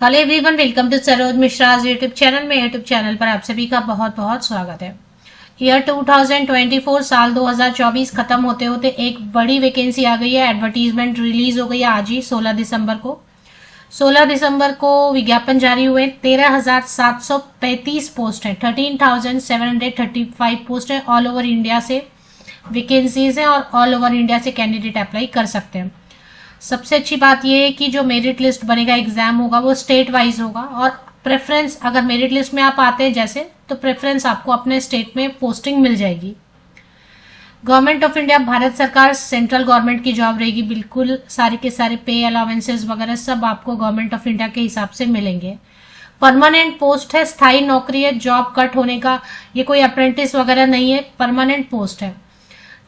Hello everyone, welcome to Saroj Mishra's YouTube channel में। YouTube channel पर आप सभी का बहुत बहुत स्वागत है। ईयर 2024 साल 2024 खत्म होते होते एक बड़ी वैकेंसी आ गई है। एडवर्टीजमेंट रिलीज हो गई है आज ही 16 दिसंबर को। 16 दिसंबर को विज्ञापन जारी हुए। 13,735 पोस्ट है, 13,735 पोस्ट है। ऑल ओवर इंडिया से वैकेंसीज है और ऑल ओवर इंडिया से कैंडिडेट अप्लाई कर सकते हैं। सबसे अच्छी बात यह है कि जो मेरिट लिस्ट बनेगा, एग्जाम होगा, वो स्टेट वाइज होगा और प्रेफरेंस, अगर मेरिट लिस्ट में आप आते हैं जैसे, तो प्रेफरेंस आपको अपने स्टेट में पोस्टिंग मिल जाएगी। गवर्नमेंट ऑफ इंडिया, भारत सरकार, सेंट्रल गवर्नमेंट की जॉब रहेगी। बिल्कुल सारे के सारे पे अलाउंसेस वगैरह सब आपको गवर्नमेंट ऑफ इंडिया के हिसाब से मिलेंगे। परमानेंट पोस्ट है, स्थायी नौकरी है, जॉब कट होने का ये कोई अप्रेंटिस वगैरह नहीं है, परमानेंट पोस्ट है।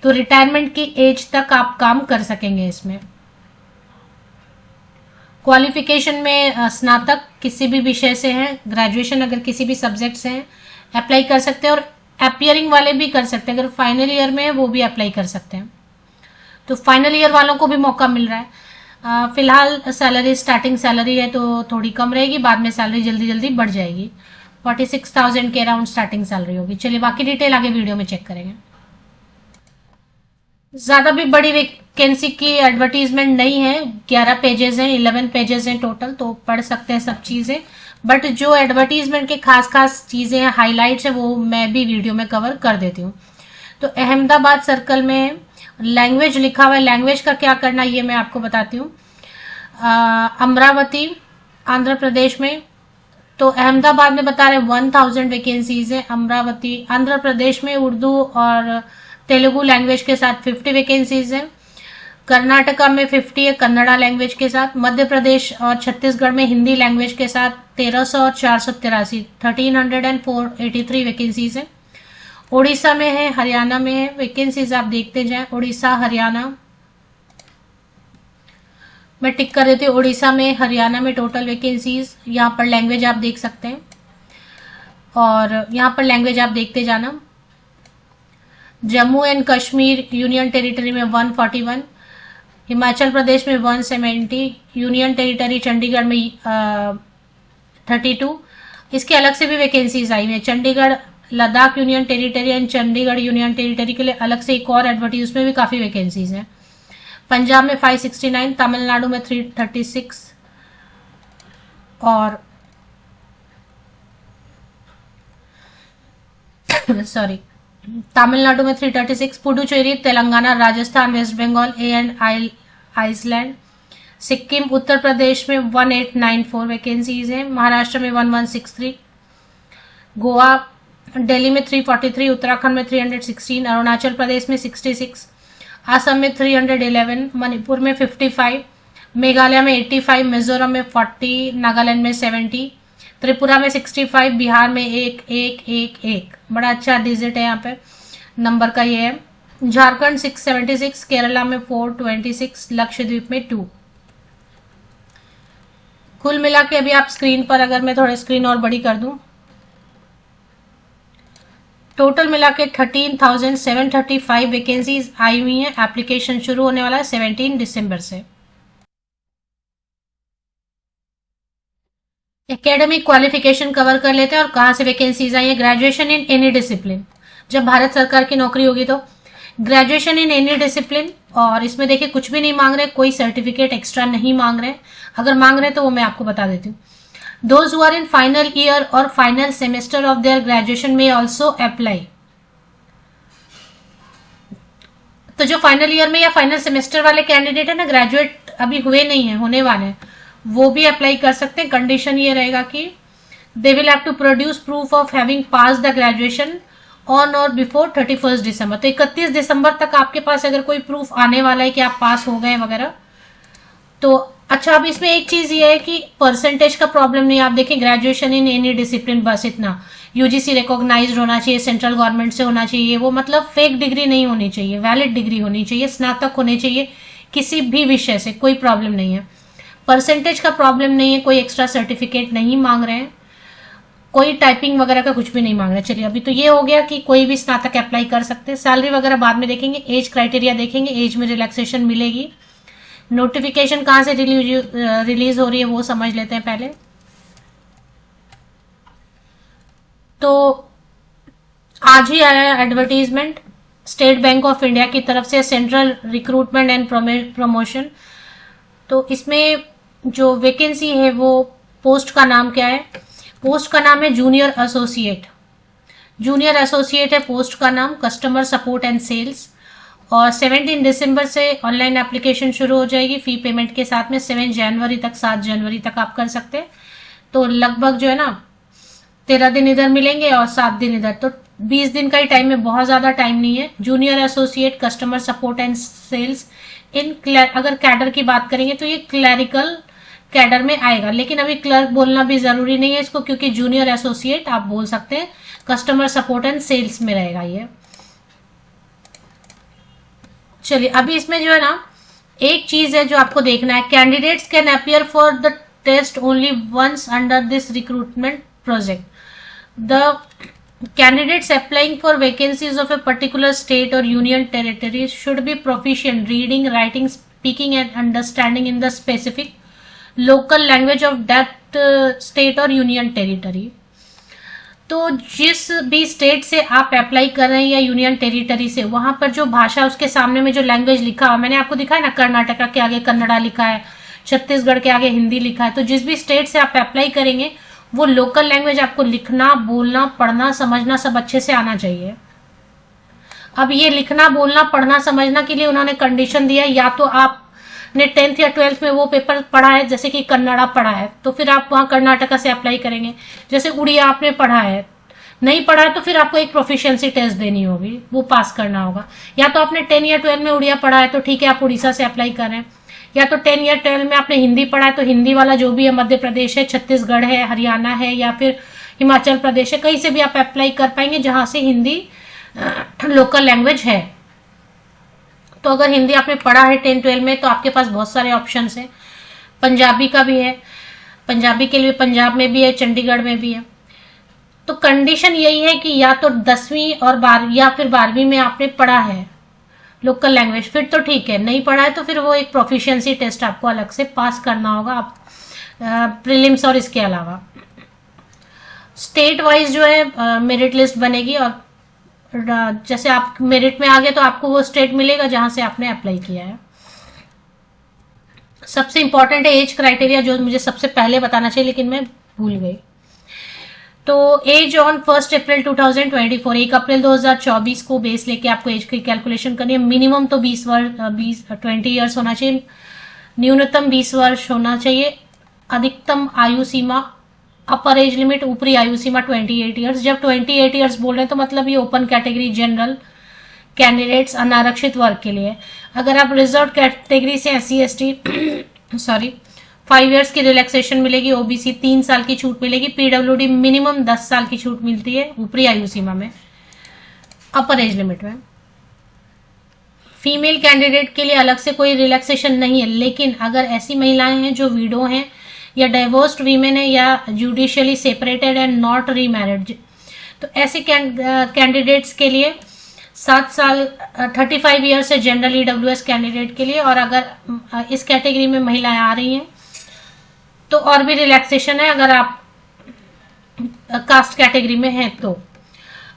तो रिटायरमेंट की एज तक आप काम कर सकेंगे इसमें। क्वालिफिकेशन में स्नातक किसी भी विषय से है, ग्रेजुएशन अगर किसी भी सब्जेक्ट से है अप्लाई कर सकते हैं, और अपियरिंग वाले भी कर सकते हैं। अगर फाइनल ईयर में है वो भी अप्लाई कर सकते हैं। तो फाइनल ईयर वालों को भी मौका मिल रहा है। फिलहाल सैलरी, स्टार्टिंग सैलरी है तो थोड़ी कम रहेगी, बाद में सैलरी जल्दी जल्दी बढ़ जाएगी। 46,000 के अराउंड स्टार्टिंग सैलरी होगी। चलिए बाकी डिटेल आगे वीडियो में चेक करेंगे। ज्यादा भी बड़ी वैकेंसी की एडवर्टीजमेंट नहीं है, 11 पेजेस हैं, 11 पेजेस हैं टोटल, तो पढ़ सकते हैं सब चीजें। बट जो एडवर्टीजमेंट के खास खास चीजें हैं, हाईलाइट्स है, वो मैं भी वीडियो में कवर कर देती हूँ। तो अहमदाबाद सर्कल में लैंग्वेज लिखा हुआ है। लैंग्वेज का क्या करना ये मैं आपको बताती हूँ। अमरावती, आंध्र प्रदेश में, तो अहमदाबाद में बता रहे 1000 वैकेंसीज है। अमरावती, आंध्र प्रदेश में उर्दू और तेलुगु लैंग्वेज के साथ 50 वैकेंसीज हैं। कर्नाटका में 50 है कन्नड़ा लैंग्वेज के साथ। मध्य प्रदेश और छत्तीसगढ़ में हिंदी लैंग्वेज के साथ 1300 और 483, 1383 वैकेंसीज है। उड़ीसा में है, हरियाणा में है। वैकेंसीज आप देखते जाएं, उड़ीसा, हरियाणा, मैं टिक कर देती हूँ। उड़ीसा में, हरियाणा में टोटल वैकेंसीज, यहाँ पर लैंग्वेज आप देख सकते हैं और यहाँ पर लैंग्वेज आप देखते जाना। Jammu and Kashmir union territory में 141, हिमाचल प्रदेश में 170, यूनियन टेरिटरी चंडीगढ़ में 32। इसके अलग से भी वैकेंसीज आई हैं। Chandigarh, Ladakh union territory and Chandigarh union territory के लिए अलग से एक और एडवर्टीज, उसमें भी काफी वैकेंसीज हैं। पंजाब में 569, तमिलनाडु में 336 और सॉरी, तमिलनाडु में 336, Puducherry, Telangana, Rajasthan, West Bengal, and Iceland, Sikkim, Uttar Pradesh में 1894 वैकेंसीज हैं। महाराष्ट्र में 1163, गोवा, दिल्ली में 343, उत्तराखंड में 316, अरुणाचल प्रदेश में 66, असम में 311, मणिपुर में 55, मेघालय में 85, मिजोरम में 40, नागालैंड में 70, त्रिपुरा में 65, बिहार में 1111, बड़ा अच्छा डिजिट है यहाँ पे नंबर का ये है। झारखंड 676, केरला में 426, लक्षद्वीप में 2। कुल मिला के अभी आप स्क्रीन पर, अगर मैं थोड़ा स्क्रीन और बड़ी कर दूं, टोटल मिला के 13,735 वैकेंसीज आई हुई हैं। एप्लीकेशन शुरू होने वाला है 17 दिसंबर से। एकेडमिक क्वालिफिकेशन कवर कर लेते हैं और कहाँ से वैकेंसीज आई है। ग्रेजुएशन इन एनी डिसिप्लिन, जब भारत सरकार की नौकरी होगी तो ग्रेजुएशन इन एनी डिसिप्लिन, और इसमें देखिए कुछ भी नहीं मांग रहे, कोई सर्टिफिकेट एक्स्ट्रा नहीं मांग रहे। अगर मांग रहे तो वो मैं आपको बता देती हूँ। Those who are in final year और final semester of their graduation में ऑल्सो अप्लाई। तो जो फाइनल ईयर में या फाइनल सेमेस्टर वाले कैंडिडेट है ना, ग्रेजुएट अभी हुए नहीं है, होने वाले हैं, वो भी अप्लाई कर सकते हैं। कंडीशन ये रहेगा कि they will have to produce proof of having pass the graduation on और बिफोर 31 दिसंबर। तो 31 दिसंबर तक आपके पास अगर कोई प्रूफ आने वाला है कि आप पास हो गए वगैरह तो अच्छा। अब इसमें एक चीज ये है कि परसेंटेज का प्रॉब्लम नहीं। आप देखें, ग्रेजुएशन इन एनी डिसिप्लिन, बस इतना, यूजीसी रिकॉग्नाइज्ड होना चाहिए, सेंट्रल गवर्नमेंट से होना चाहिए, वो मतलब फेक डिग्री नहीं होनी चाहिए, वैलिड डिग्री होनी चाहिए, स्नातक होने चाहिए किसी भी विषय से, कोई प्रॉब्लम नहीं है। परसेंटेज का प्रॉब्लम नहीं है, कोई एक्स्ट्रा सर्टिफिकेट नहीं मांग रहे हैं, कोई टाइपिंग वगैरह का कुछ भी नहीं मांग रहे। चलिए अभी तो ये हो गया कि कोई भी स्नातक अप्लाई कर सकते हैं। सैलरी वगैरह बाद में देखेंगे, एज क्राइटेरिया देखेंगे, एज में रिलैक्सेशन मिलेगी। नोटिफिकेशन कहाँ से रिलीज हो रही है वो समझ लेते हैं पहले। तो आज ही आया advertisement state bank of India की तरफ से, सेंट्रल रिक्रूटमेंट एंड प्रमोशन। तो इसमें जो वैकेंसी है वो, पोस्ट का नाम क्या है? पोस्ट का नाम है जूनियर एसोसिएट। जूनियर एसोसिएट है पोस्ट का नाम, कस्टमर सपोर्ट एंड सेल्स। और 17 दिसंबर से ऑनलाइन एप्लीकेशन शुरू हो जाएगी फी पेमेंट के साथ में। 7 जनवरी तक, 7 जनवरी तक आप कर सकते हैं। तो लगभग जो है ना 13 दिन इधर मिलेंगे और 7 दिन इधर, तो 20 दिन का ही टाइम है, बहुत ज्यादा टाइम नहीं है। Junior associate customer support and sales in अगर कैडर की बात करेंगे तो ये क्लैरिकल कैडर में आएगा, लेकिन अभी क्लर्क बोलना भी जरूरी नहीं है इसको, क्योंकि जूनियर एसोसिएट आप बोल सकते हैं, कस्टमर सपोर्ट एंड सेल्स में रहेगा ये। चलिए अभी इसमें जो है ना एक चीज है जो आपको देखना है, candidates can appear for the test only once under this recruitment project. The candidates applying for vacancies of a particular state or union territory should be proficient reading, writing, speaking and understanding in the specific local language of that state or union territory। तो जिस भी state से आप apply कर रहे हैं या union territory से, वहां पर जो भाषा, उसके सामने में जो लैंग्वेज लिखा हुआ, मैंने आपको दिखा है ना, कर्नाटका के आगे कन्नड़ा लिखा है, छत्तीसगढ़ के आगे हिंदी लिखा है। तो जिस भी स्टेट से आप अप्लाई करेंगे वो लोकल लैंग्वेज आपको लिखना, बोलना, पढ़ना, समझना सब अच्छे से आना चाहिए। अब ये लिखना, बोलना, पढ़ना, समझना के लिए उन्होंने कंडीशन दिया है, या तो आपने 10th या 12th में वो पेपर पढ़ा है, जैसे कि कन्नड़ा पढ़ा है तो फिर आप वहां कर्नाटका से अप्लाई करेंगे। जैसे उड़िया आपने पढ़ा है, नहीं पढ़ा है तो फिर आपको एक प्रोफिशिएंसी टेस्ट देनी होगी, वो पास करना होगा। या तो आपने 10 या 12 में उड़िया पढ़ा है तो ठीक है, आप उड़ीसा से अप्लाई करें। या तो 10 या 12 में आपने हिंदी पढ़ा है तो हिंदी वाला जो भी है, मध्य प्रदेश है, छत्तीसगढ़ है, हरियाणा है या फिर हिमाचल प्रदेश है, कहीं से भी आप अप्लाई कर पाएंगे जहां से हिंदी लोकल लैंग्वेज है। तो अगर हिंदी आपने पढ़ा है 10-12 में तो आपके पास बहुत सारे ऑप्शंस हैं। पंजाबी का भी है, पंजाबी के लिए पंजाब में भी है, चंडीगढ़ में भी है। तो कंडीशन यही है कि या तो 10वीं और 12वीं या फिर 12वीं में आपने पढ़ा है लोकल लैंग्वेज, फिर तो ठीक है। नहीं पढ़ा है तो फिर वो एक प्रोफिशिएंसी टेस्ट आपको अलग से पास करना होगा, आप प्रीलिम्स और इसके अलावा। स्टेट वाइज जो है मेरिट लिस्ट बनेगी, और जैसे आप मेरिट में आ गए तो आपको वो स्टेट मिलेगा जहां से आपने अप्लाई किया है। सबसे इंपॉर्टेंट है एज क्राइटेरिया, जो मुझे सबसे पहले बताना चाहिए लेकिन मैं भूल गई। तो एज ऑन 1 अप्रैल 2024, 1 अप्रैल 2024 को बेस लेके आपको एज की कैलकुलेशन करनी है। मिनिमम तो 20 ईयर्स होना चाहिए, न्यूनतम 20 वर्ष होना चाहिए। अधिकतम आयु सीमा, अपर एज लिमिट, ऊपरी आयु सीमा 28 ईयर्स। जब 28 ईयर्स बोल रहे हैं तो मतलब ये ओपन कैटेगरी, जनरल कैंडिडेट्स, अनारक्षित वर्ग के लिए। अगर आप रिजर्व कैटेगरी से SC ST सॉरी 5 ईयर्स की रिलैक्सेशन मिलेगी, ओबीसी 3 साल की छूट मिलेगी, पीडब्ल्यूडी मिनिमम 10 साल की छूट मिलती है ऊपरी आयु सीमा में, अपर एज लिमिट में। फीमेल कैंडिडेट के लिए अलग से कोई रिलैक्सेशन नहीं है, लेकिन अगर ऐसी महिलाएं हैं जो विडो हैं या डाइवोर्स्ड वीमेन है या judicially separated and not remarried, तो ऐसे कैंडिडेट्स के लिए 7 साल 35 ईयर्स है जनरल EWS कैंडिडेट के लिए। और अगर इस कैटेगरी में महिलाएं आ रही हैं तो और भी रिलैक्सेशन है अगर आप कास्ट कैटेगरी में हैं तो।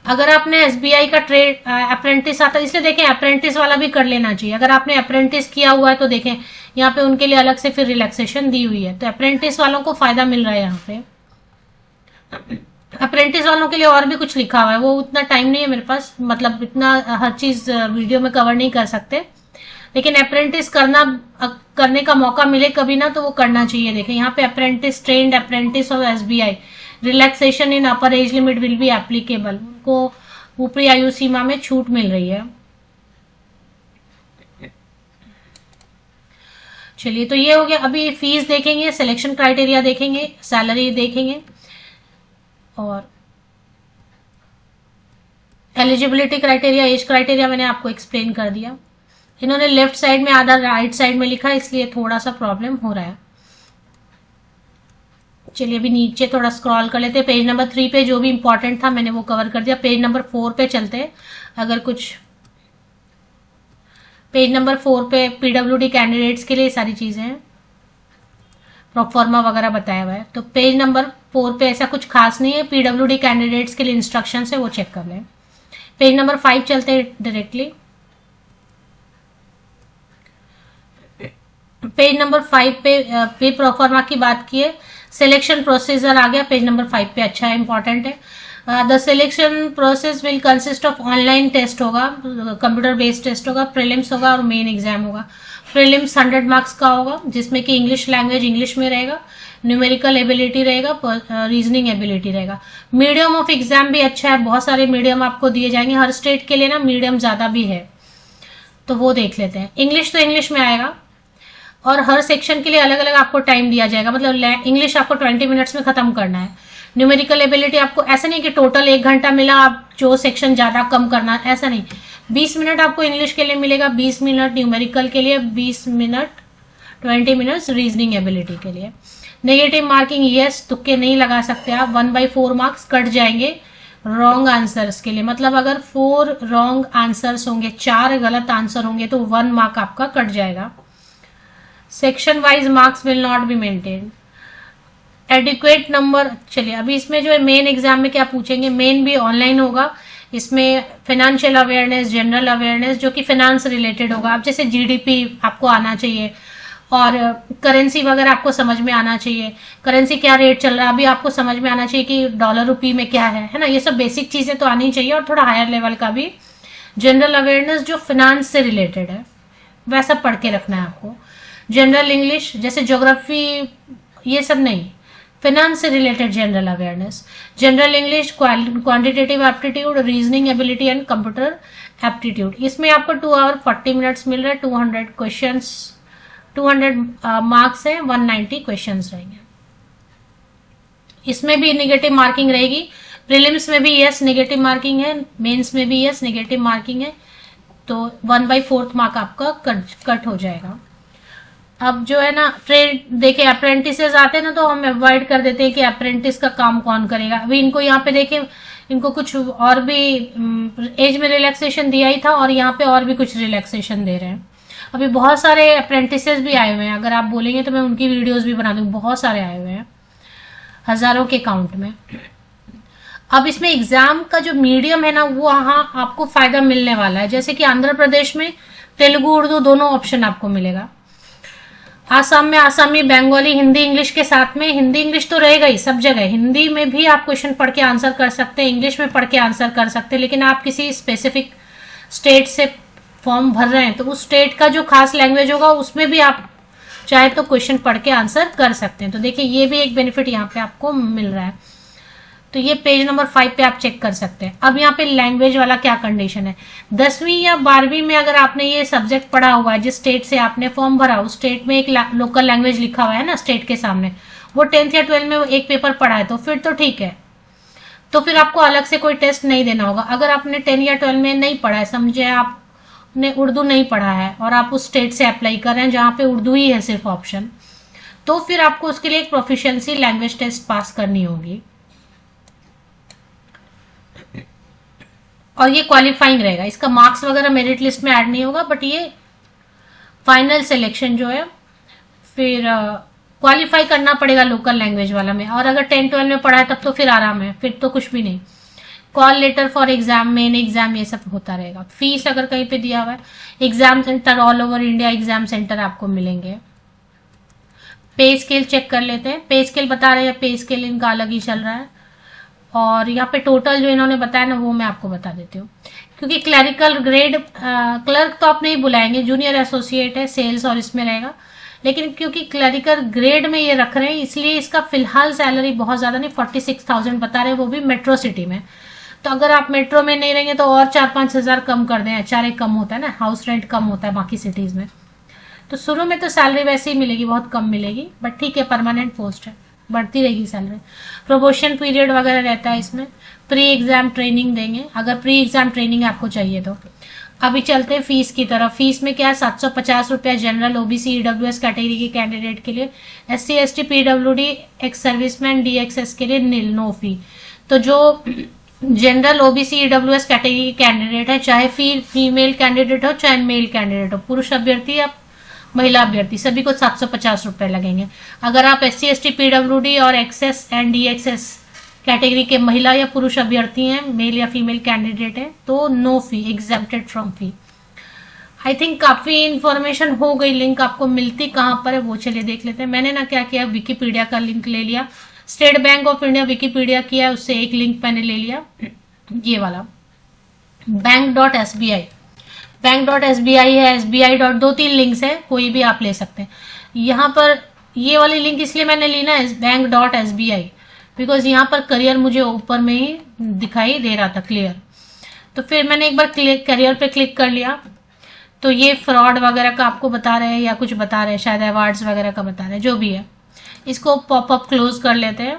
अगर आपने SBI का ट्रेड अप्रेंटिस आता है, इसलिए देखें अप्रेंटिस वाला भी कर लेना चाहिए। अगर आपने अप्रेंटिस किया हुआ है तो देखें यहाँ पे उनके लिए अलग से फिर रिलैक्सेशन दी हुई है, तो अप्रेंटिस वालों को फायदा मिल रहा है यहाँ पे। अप्रेंटिस वालों के लिए और भी कुछ लिखा हुआ है, वो उतना टाइम नहीं है मेरे पास, मतलब इतना हर चीज वीडियो में कवर नहीं कर सकते, लेकिन अप्रेंटिस करने का मौका मिले कभी ना तो वो करना चाहिए। देखें यहाँ पे अप्रेंटिस, ट्रेन्ड अप्रेंटिस और SBI, relaxation in upper age limit will be applicable, उनको ऊपरी आयु सीमा में छूट मिल रही है। चलिए तो ये हो गया। अभी फीस देखेंगे, सिलेक्शन क्राइटेरिया देखेंगे, सैलरी देखेंगे और एलिजिबिलिटी क्राइटेरिया, एज क्राइटेरिया मैंने आपको एक्सप्लेन कर दिया। इन्होंने लेफ्ट साइड में आधा राइट साइड में लिखा है, इसलिए थोड़ा सा प्रॉब्लम हो रहा है। चलिए अभी नीचे थोड़ा स्क्रॉल कर लेते हैं। पेज नंबर 3 पे जो भी इंपॉर्टेंट था मैंने वो कवर कर दिया। पेज नंबर 4 पे चलते हैं। अगर कुछ पेज नंबर 4 पे PWD कैंडिडेट्स के लिए सारी चीजें हैं। प्रोफॉर्मा वगैरह बताया हुआ है। तो पेज नंबर 4 पे ऐसा कुछ खास नहीं है, पीडब्ल्यूडी कैंडिडेट्स के लिए इंस्ट्रक्शन है वो चेक कर लें। पेज नंबर 5 चलते हैं डायरेक्टली। पेज नंबर 5 पे प्रोफॉर्मा की बात की है, सिलेक्शन प्रोसीजर आ गया पेज नंबर 5 पे, अच्छा है, इंपॉर्टेंट है। The selection process will consist of online test होगा, कंप्यूटर बेस्ड टेस्ट होगा, प्रीलिम्स होगा और मेन एग्जाम होगा। प्रीलिम्स 100 मार्क्स का होगा, जिसमें कि इंग्लिश लैंग्वेज इंग्लिश में रहेगा, न्यूमेरिकल एबिलिटी रहेगा, रीजनिंग एबिलिटी रहेगा। मीडियम ऑफ एग्जाम भी अच्छा है, बहुत सारे मीडियम आपको दिए जाएंगे, हर स्टेट के लिए ना मीडियम ज्यादा भी है, तो वो देख लेते हैं। इंग्लिश तो इंग्लिश में आएगा और हर सेक्शन के लिए अलग अलग आपको टाइम दिया जाएगा, मतलब इंग्लिश आपको 20 मिनट्स में खत्म करना है। न्यूमेरिकल एबिलिटी आपको ऐसा नहीं कि टोटल 1 घंटा मिला, आप जो सेक्शन ज्यादा कम करना, ऐसा नहीं। 20 मिनट आपको इंग्लिश के लिए मिलेगा, 20 मिनट न्यूमेरिकल के लिए, 20 मिनट 20 मिनट्स रीजनिंग एबिलिटी के लिए। नेगेटिव मार्किंग यस तुक्के नहीं लगा सकते आप, 1/4 मार्क्स कट जाएंगे रॉन्ग आंसर्स के लिए, मतलब अगर 4 रॉन्ग आंसर्स होंगे, 4 गलत आंसर होंगे तो 1 मार्क आपका कट जाएगा। Section wise marks will not be maintain. Adequate number, चलिए अभी इसमें जो है मेन एग्जाम में क्या पूछेंगे, मेन भी ऑनलाइन होगा, इसमें फाइनेंशियल अवेयरनेस, जनरल अवेयरनेस जो कि फाइनेंस रिलेटेड होगा। आप जैसे जीडीपी आपको आना चाहिए और करेंसी वगैरह आपको समझ में आना चाहिए, करेंसी क्या रेट चल रहा है अभी आपको समझ में आना चाहिए कि डॉलर रुपी में क्या है ना, ये सब बेसिक चीजें तो आनी चाहिए। और थोड़ा हायर लेवल का भी जनरल अवेयरनेस जो फाइनेंस से रिलेटेड है वैसा पढ़ के रखना है आपको। जनरल इंग्लिश जैसे ज्योग्राफी ये सब नहीं, फाइनेंस से related general awareness, general English, quantitative aptitude, reasoning ability and computer aptitude. इसमें आपको 2 आवर 40 मिनट्स मिल रहा है, 200 क्वेश्चंस, 200 मार्क्स है, 190 क्वेश्चंस रहेंगे। इसमें भी नेगेटिव मार्किंग रहेगी, प्रीलिम्स में भी यस नेगेटिव मार्किंग है, मेंस में भी यस नेगेटिव मार्किंग है, तो 1/4 मार्क आपका कट हो जाएगा। अब जो है ना ट्रेड देखिए, अप्रेंटिसेस आते हैं ना तो हम अवॉइड कर देते हैं कि अप्रेंटिस का काम कौन करेगा। अभी इनको यहाँ पे देखिए, इनको कुछ और भी एज में रिलैक्सेशन दिया ही था और यहाँ पे और भी कुछ रिलैक्सेशन दे रहे हैं। अभी बहुत सारे अप्रेंटिसेस भी आए हुए हैं, अगर आप बोलेंगे तो मैं उनकी वीडियोस भी बना दूंगी, बहुत सारे आए हुए हैं, हजारों के काउंट में। अब इसमें एग्जाम का जो मीडियम है ना वो वहाँ आपको फायदा मिलने वाला है, जैसे कि आंध्र प्रदेश में तेलुगु उर्दू दोनों ऑप्शन आपको मिलेगा, आसाम में आसामी, बंगाली, हिंदी इंग्लिश के साथ में, हिंदी इंग्लिश तो रहेगा ही सब जगह, हिंदी में भी आप क्वेश्चन पढ़ के आंसर कर सकते हैं, इंग्लिश में पढ़ के आंसर कर सकते हैं, लेकिन आप किसी स्पेसिफिक स्टेट से फॉर्म भर रहे हैं तो उस स्टेट का जो खास लैंग्वेज होगा उसमें भी आप चाहे तो क्वेश्चन पढ़ के आंसर कर सकते हैं। तो देखिए ये भी एक बेनिफिट यहाँ पे आपको मिल रहा है। तो ये पेज नंबर 5 पे आप चेक कर सकते हैं। अब यहाँ पे लैंग्वेज वाला क्या कंडीशन है, 10वीं या 12वीं में अगर आपने ये सब्जेक्ट पढ़ा हुआ है, जिस स्टेट से आपने फॉर्म भरा उस स्टेट में एक लोकल लैंग्वेज लिखा हुआ है ना स्टेट के सामने, वो 10th या 12th में एक पेपर पढ़ा है तो फिर तो ठीक है, तो फिर आपको अलग से कोई टेस्ट नहीं देना होगा। अगर आपने 10 या 12 में नहीं पढ़ा है, समझे आपने उर्दू नहीं पढ़ा है और आप उस स्टेट से अप्लाई कर रहे हैं जहाँ पे उर्दू ही है सिर्फ ऑप्शन, तो फिर आपको उसके लिए एक प्रोफिशिएंसी लैंग्वेज टेस्ट पास करनी होगी और ये क्वालिफाइंग रहेगा, इसका मार्क्स वगैरह मेरिट लिस्ट में ऐड नहीं होगा, बट ये फाइनल सिलेक्शन जो है फिर क्वालिफाई करना पड़ेगा लोकल लैंग्वेज वाला में। और अगर 10-12 में पढ़ा है तब तो फिर आराम है, फिर तो कुछ भी नहीं। Call letter for exam, main exam, ये सब होता रहेगा। फीस अगर कहीं पे दिया हुआ है, exam centre all over India exam centre आपको मिलेंगे। पे स्केल चेक कर लेते हैं, पे स्केल बता रहे हैं, पे स्केल इनका अलग ही चल रहा है। और यहाँ पे टोटल जो इन्होंने बताया ना वो मैं आपको बता देती हूँ, क्योंकि क्लरिकल ग्रेड क्लर्क तो आप नहीं बुलाएंगे, जूनियर एसोसिएट है, सेल्स और इसमें रहेगा, लेकिन क्योंकि क्लरिकल ग्रेड में ये रख रहे हैं इसलिए इसका फिलहाल सैलरी बहुत ज्यादा नहीं, 46,000 बता रहे हैं, वो भी मेट्रो सिटी में। तो अगर आप मेट्रो में नहीं रहेंगे तो और 4-5 हजार कम कर दें, HRA कम होता है ना, हाउस रेंट कम होता है बाकी सिटीज में। तो शुरू में तो सैलरी वैसे ही मिलेगी, बहुत कम मिलेगी, बट ठीक है, परमानेंट पोस्ट है, बढ़ती रहेगी सैलरी। प्रमोशन पीरियड वगैरह रहता है इसमें। प्री एग्जाम ट्रेनिंग देंगे अगर प्री एग्जाम ट्रेनिंग आपको चाहिए तो। अभी चलते हैं फीस की तरफ। फीस में क्या है, 750 रुपया जनरल, ओबीसी, ईडब्ल्यूएस कैटेगरी के कैंडिडेट के लिए, SC ST PWD ex serviceman DXS के लिए नील, नो फी। तो जो जनरल OBC EWS कैटेगरी के कैंडिडेट है, चाहे फीमेल कैंडिडेट हो चाहे मेल कैंडिडेट हो, पुरुष अभ्यर्थी या महिला अभ्यर्थी सभी को 750 रुपए लगेंगे। अगर आप SC ST PWD और एक्सेस एंड DXS कैटेगरी के महिला या पुरुष अभ्यर्थी हैं, मेल या फीमेल कैंडिडेट है, तो no fee, exempted from fee. I think काफी इंफॉर्मेशन हो गई। लिंक आपको मिलती कहाँ पर है वो चलिए देख लेते हैं। मैंने ना क्या किया, विकीपीडिया का लिंक ले लिया, state bank of India Wikipedia किया, उससे एक लिंक मैंने ले लिया, ये वाला बैंक.SBI, बैंक.SBI है, SBI. 2-3 लिंक्स है, कोई भी आप ले सकते हैं। यहाँ पर ये वाली लिंक इसलिए मैंने ली ना, बैंक.SBI, बिकॉज यहाँ पर करियर मुझे ऊपर में ही दिखाई दे रहा था क्लियर। तो फिर मैंने एक बार करियर पे क्लिक कर लिया, तो ये फ्रॉड वगैरह का आपको बता रहे हैं या कुछ बता रहे हैं, शायद अवार्ड्स वगैरह का बता रहे हैं, जो भी है। इसको पॉपअप क्लोज कर लेते हैं।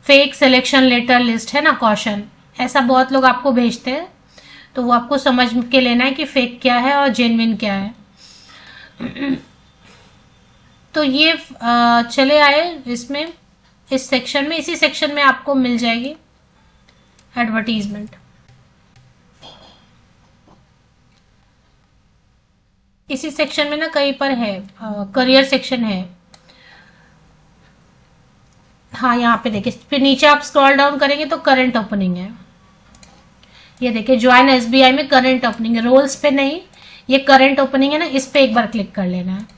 फेक सिलेक्शन लेटर लिस्ट है ना, कॉशन, ऐसा बहुत लोग आपको भेजते हैं, तो वो आपको समझ के लेना है कि फेक क्या है और जेन्युइन क्या है। तो ये चले आए इसमें, इस सेक्शन में, इसी सेक्शन में आपको मिल जाएगी एडवर्टीजमेंट। इसी सेक्शन में ना कहीं पर है, करियर सेक्शन है, हाँ यहाँ पे देखिए, फिर नीचे आप स्क्रॉल डाउन करेंगे तो करंट ओपनिंग है, ये देखिए ज्वाइन SBI में करंट ओपनिंग है, रोल्स पे नहीं, ये करंट ओपनिंग है ना, इस पे एक बार क्लिक कर लेना है।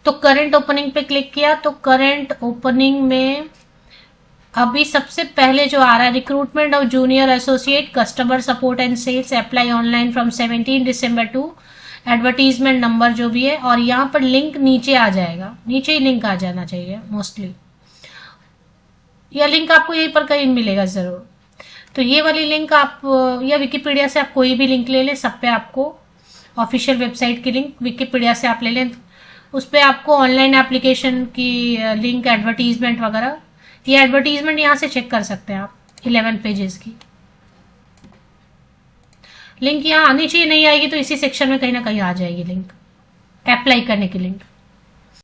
तो करंट ओपनिंग पे क्लिक किया, तो करंट ओपनिंग में अभी सबसे पहले जो आ रहा है, recruitment of junior associate customer support and sales, apply online from 17 December to, advertisement number जो भी है, और यहाँ पर लिंक नीचे आ जाएगा, नीचे ही लिंक आ जाना चाहिए मोस्टली, यह लिंक आपको यहीं पर कहीं मिलेगा जरूर। तो ये वाली लिंक आप या विकीपीडिया से आप कोई भी लिंक ले लें, सब पे आपको ऑफिशियल वेबसाइट की लिंक विकीपीडिया से आप ले लें, उस पर आपको ऑनलाइन एप्लीकेशन की लिंक, एडवर्टीजमेंट वगैरह, ये एडवर्टीजमेंट यहाँ से चेक कर सकते हैं आप, 11 पेजेस की लिंक यहाँ आनी चाहिए, नहीं आएगी तो इसी सेक्शन में कहीं ना कहीं आ जाएगी लिंक, अप्लाई करने की लिंक।